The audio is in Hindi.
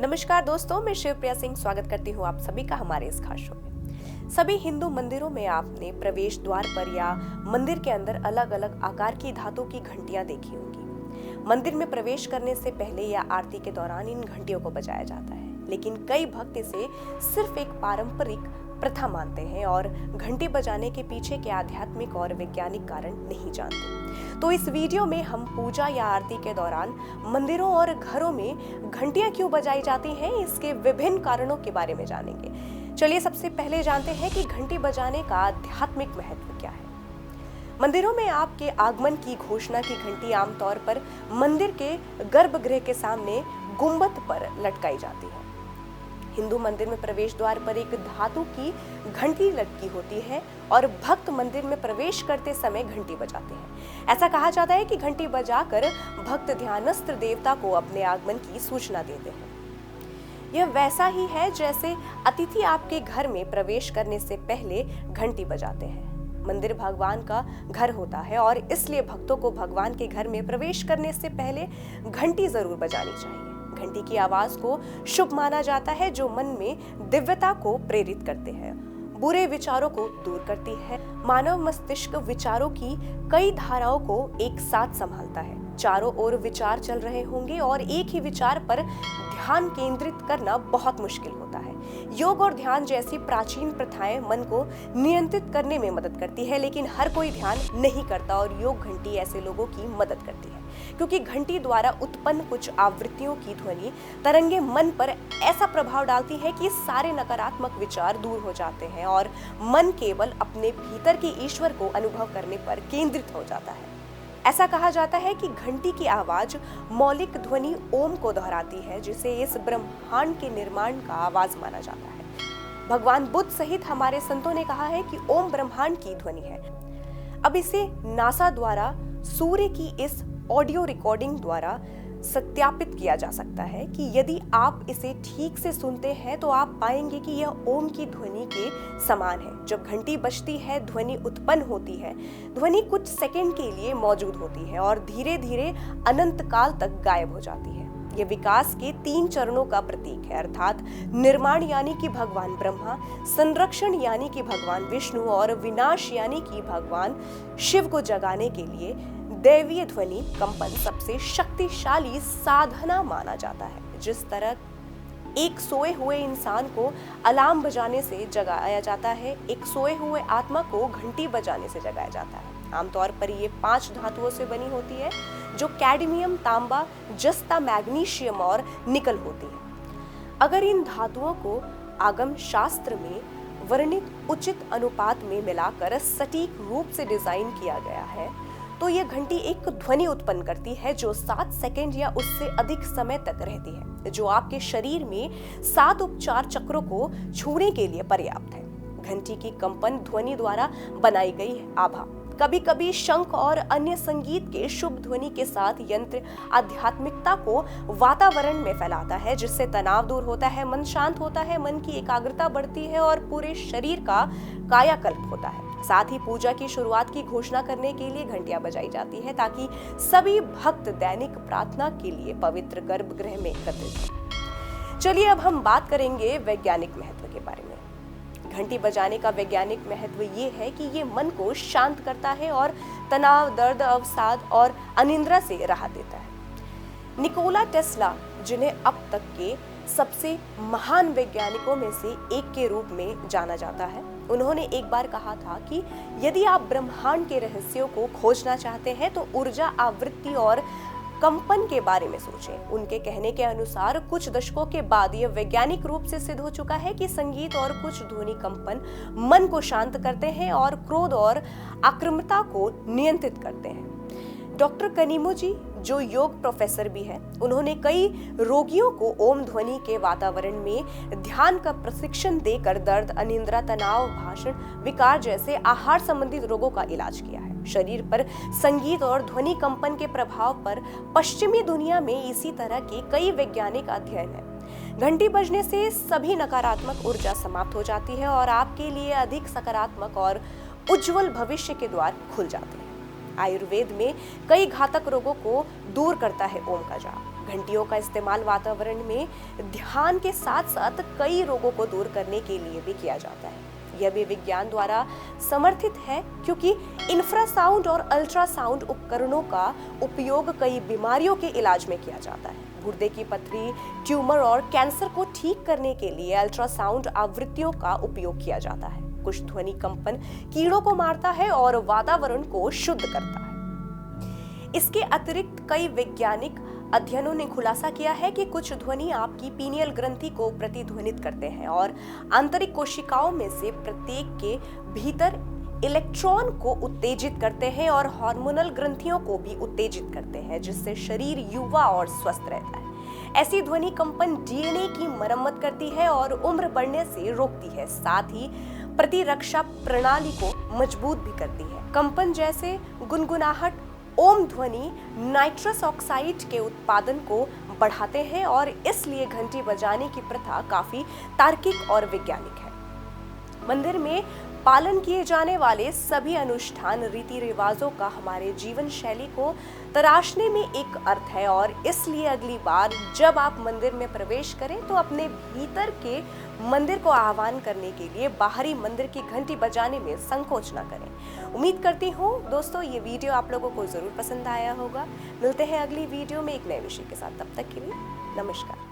नमस्कार दोस्तों, मैं शिवप्रिया सिंह स्वागत करती हूँ आप सभी का हमारे इस खास शो में। सभी हिंदू मंदिरों में आपने प्रवेश द्वार पर या मंदिर के अंदर अलग अलग आकार की धातु की घंटियां देखी होंगी। मंदिर में प्रवेश करने से पहले या आरती के दौरान इन घंटियों को बजाया जाता है, लेकिन कई भक्त इसे सिर्फ एक पारंपरिक प्रथा मानते हैं और घंटी बजाने के पीछे के आध्यात्मिक और वैज्ञानिक कारण नहीं जानते। तो इस वीडियो में हम पूजा या आरती के दौरान मंदिरों और घरों में घंटियां क्यों बजाई जाती हैं, इसके विभिन्न कारणों के बारे में जानेंगे। चलिए सबसे पहले जानते हैं कि घंटी बजाने का आध्यात्मिक महत्व क्या है। मंदिरों में आपके आगमन की घोषणा की घंटी आमतौर पर मंदिर के गर्भगृह के सामने गुंबद पर लटकाई जाती है। हिंदू मंदिर में प्रवेश द्वार पर एक धातु की घंटी लटकी होती है और भक्त मंदिर में प्रवेश करते समय घंटी बजाते हैं। ऐसा कहा जाता है कि घंटी बजाकर भक्त ध्यानस्थ देवता को अपने आगमन की सूचना देते हैं। यह वैसा ही है जैसे अतिथि आपके घर में प्रवेश करने से पहले घंटी बजाते हैं। मंदिर भगवान का घर होता है और इसलिए भक्तों को भगवान के घर में प्रवेश करने से पहले घंटी जरूर बजानी चाहिए। घंटी की आवाज को शुभ माना जाता है, जो मन में दिव्यता को प्रेरित करते हैं, बुरे विचारों को दूर करती है। मानव मस्तिष्क विचारों की कई धाराओं को एक साथ संभालता है। चारों ओर विचार चल रहे होंगे और एक ही विचार पर ध्यान केंद्रित करना बहुत मुश्किल होता है। योग और ध्यान जैसी प्राचीन प्रथाएं मन को नियंत्रित करने में मदद करती है, लेकिन हर कोई ध्यान नहीं करता और योग घंटी ऐसे लोगों की मदद करती है, क्योंकि घंटी द्वारा उत्पन्न कुछ आवृत्तियों की ध्वनि तरंगे मन पर ऐसा प्रभाव डालती है कि सारे नकारात्मक विचार दूर हो जाते हैं और मन केवल अपने भीतर के ईश्वर को अनुभव करने पर केंद्रित हो जाता है। ऐसा कहा जाता है कि घंटी की आवाज मौलिक ध्वनि ओम को दोहराती है, जिसे इस ब्रह्मांड के निर्माण का आवाज माना जाता है। भगवान बुद्ध सहित हमारे संतों ने कहा है कि ओम ब्रह्मांड की ध्वनि है। अब इसे नासा द्वारा सूर्य की इस ऑडियो रिकॉर्डिंग द्वारा सत्यापित किया जा सकता है कि यदि आप इसे ठीक से सुनते हैं तो आप पाएंगे कि यह ओम की ध्वनि के समान है। जब घंटी बजती है, ध्वनि उत्पन्न होती है। ध्वनि कुछ सेकंड के लिए मौजूद होती है और धीरे धीरे अनंत काल तक गायब हो जाती है। यह विकास के 3 चरणों का प्रतीक है, अर्थात निर्माण यानी कि भगवान ब्रह्मा, संरक्षण यानी कि भगवान विष्णु और विनाश यानी कि भगवान शिव को जगाने के लिए दैवीय ध्वनि कंपन सबसे शक्तिशाली साधना माना जाता है। जिस तरह एक सोए हुए इंसान को अलार्म बजाने से जगाया जाता है, एक सोए हुए आत्मा को घंटी बजाने से जगाया जाता है। आमतौर पर ये 5 धातुओं से बनी होती है, जो कैडमियम, तांबा, जस्ता, मैग्नीशियम और निकल होती है। अगर इन धातुओं को आगम शास्त्र में वर्णित उचित अनुपात में मिलाकर सटीक रूप से डिजाइन किया गया है तो यह घंटी एक ध्वनि उत्पन्न करती है जो 7 सेकंड या उससे अधिक समय तक रहती है, जो आपके शरीर में 7 उपचार चक्रों को छूने के लिए पर्याप्त है। घंटी की कंपन ध्वनि द्वारा बनाई गई आभा कभी कभी शंख और अन्य संगीत के शुभ ध्वनि के साथ यंत्र आध्यात्मिकता को वातावरण में फैलाता है, जिससे तनाव दूर होता है, मन शांत होता है, मन की एकाग्रता बढ़ती है और पूरे शरीर का कायाकल्प होता है। साथ ही पूजा की शुरुआत की घोषणा करने के लिए घंटियां बजाई जाती है, ताकि सभी भक्त दैनिक प्रार्थना के लिए पवित्र गर्भगृह में एकत्रित हों। चलिए अब हम बात करेंगे वैज्ञानिक महत्व के बारे में। घंटी बजाने का वैज्ञानिक महत्व ये है कि ये मन को शांत करता है और तनाव, दर्द, अवसाद और अनिद्रा से राहत देता है। निकोला टेस्ला, जिन्हें अब तक के सबसे महान वैज्ञानिकों में से एक के रूप में जाना जाता है, उन्होंने एक बार कहा था कि यदि आप ब्रह्मांड के रहस्यों को खोजना चाहते हैं तो ऊर्जा, आवृत्ति और कंपन के बारे में सोचें। उनके कहने के अनुसार कुछ दशकों के बाद यह वैज्ञानिक रूप से सिद्ध हो चुका है कि संगीत और कुछ ध्वनि कंपन मन को शांत करते हैं और क्रोध और आक्रामकता को नियंत्रित करते हैं। डॉक्टर कनिमोजी, जो योग प्रोफेसर भी है, उन्होंने कई रोगियों को ओम ध्वनि के वातावरण में ध्यान का प्रशिक्षण देकर दर्द, अनिद्रा, तनाव, भाषण विकार जैसे आहार संबंधित रोगों का इलाज किया है। शरीर पर संगीत और ध्वनि कंपन के प्रभाव पर पश्चिमी दुनिया में इसी तरह के कई वैज्ञानिक अध्ययन हैं। घंटी बजने से सभी नकारात्मक ऊर्जा समाप्त हो जाती है और आपके लिए अधिक सकारात्मक और उज्जवल भविष्य के द्वार खुल जाते हैं। आयुर्वेद में कई घातक रोगों को दूर करता है ओम का जाप। घंटियों का इस्तेमाल वातावरण में ध्यान के साथ साथ कई रोगों को दूर करने के लिए भी किया जाता है। यह भी विज्ञान द्वारा समर्थित है क्योंकि इंफ्रासाउंड और अल्ट्रासाउंड उपकरणों का उपयोग कई बीमारियों के इलाज में किया जाता है। गुर्दे की पथरी, ट्यूमर और कैंसर को ठीक करने के लिए अल्ट्रासाउंड आवृत्तियों का उपयोग किया जाता है। कुछ ध्वनि कंपन कीड़ों को मारता है और वातावरण को शुद्ध करता है। इसके अतिरिक्त कई वैज्ञानिक अध्ययनों ने खुलासा किया है कि कुछ ध्वनि आपकी पीनियल ग्रंथि को प्रतिध्वनित करते हैं और आंतरिक कोशिकाओं में से प्रत्येक के भीतर इलेक्ट्रॉन को उत्तेजित करते हैं और हार्मोनल ग्रंथियों को भी उत्तेजित करते हैं, जिससे शरीर युवा और स्वस्थ रहता है। ऐसी ध्वनि कंपन डीएनए की मरम्मत करती है और उम्र बढ़ने से रोकती है, साथ ही प्रतिरक्षा प्रणाली को मजबूत भी करती है। कंपन जैसे गुनगुनाहट, ओम ध्वनि नाइट्रस ऑक्साइड के उत्पादन को बढ़ाते हैं और इसलिए घंटी बजाने की प्रथा काफी तार्किक और वैज्ञानिक है। मंदिर में पालन किए जाने वाले सभी अनुष्ठान रीति रिवाजों का हमारे जीवन शैली को तराशने में एक अर्थ है और इसलिए अगली बार जब आप मंदिर में प्रवेश करें तो अपने भीतर के मंदिर को आह्वान करने के लिए बाहरी मंदिर की घंटी बजाने में संकोच न करें। उम्मीद करती हूँ दोस्तों ये वीडियो आप लोगों को जरूर पसंद आया होगा। मिलते हैं अगली वीडियो में एक नए विषय के साथ, तब तक के लिए नमस्कार।